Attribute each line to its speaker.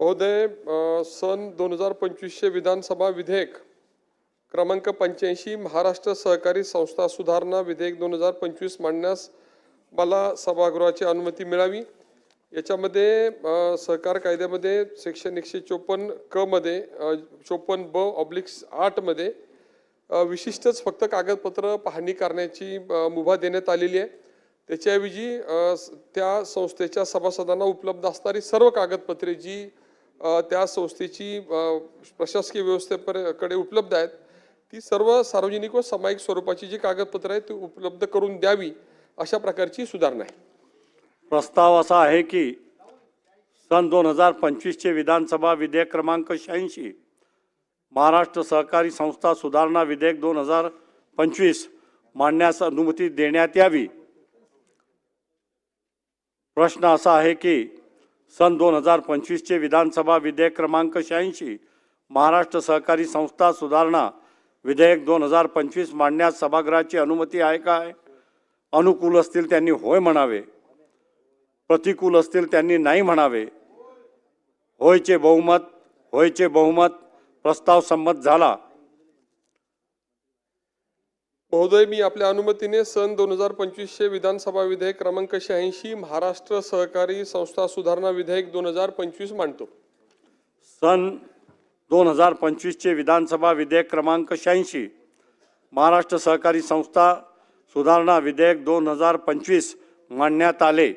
Speaker 1: महोदय, सन 2025चे विधानसभा विधेयक क्रमांक 85 महाराष्ट्र सहकारी संस्था सुधारणा विधेयक 2025 मांडण्यास मला सभागृहाची अनुमती मिळावी। याच्यामध्ये सहकार कायद्यामध्ये सेक्शन 154 क मध्ये 54 ब ऑब्लिक 8 मध्ये विशिष्टच फक्त कागदपत्र पाहणी करण्याची मुभा देण्यात आलेली आहे। त्याच्याऐवजी त्या संस्थेच्या सभासदांना उपलब्ध असणारी सर्व कागदपत्रे जी त्या संस्थेची प्रशासकीय व्यवस्थेकडे उपलब्ध आहेत ती सर्व सार्वजनिक व सामायिक स्वरूपाची जी कागदपत्रे आहेत ती उपलब्ध करून द्यावी, अशा प्रकारची सुधारणा आहे।
Speaker 2: प्रस्ताव असा आहे की सन 2025 चे विधानसभा विधेयक क्रमांक 86 महाराष्ट्र सहकारी संस्था सुधारणा विधेयक 2025 मांडण्यास अनुमती देण्यात यावी। प्रश्न असा आहे की सन 2025 चे विधानसभा विधेयक क्रमांक 86 महाराष्ट्र सहकारी संस्था सुधारणा विधेयक 2025 मांडण्यास सभागृहाची अनुमती आहे काय? अनुकूल असतील त्यांनी होय म्हणावे, प्रतिकूल असतील त्यांनी नाही म्हणावे। होयचे बहुमत प्रस्ताव संमत झाला।
Speaker 1: महोदय, मी आपल्या अनुमतीने सन 2025 चे विधानसभा विधेयक क्रमांक 86 महाराष्ट्र सहकारी संस्था सुधारणा विधेयक 2025 मांडतो।
Speaker 2: सन 2025 चे विधानसभा विधेयक क्रमांक 86 महाराष्ट्र सहकारी संस्था सुधारणा विधेयक 2025 मांडण्यात आले।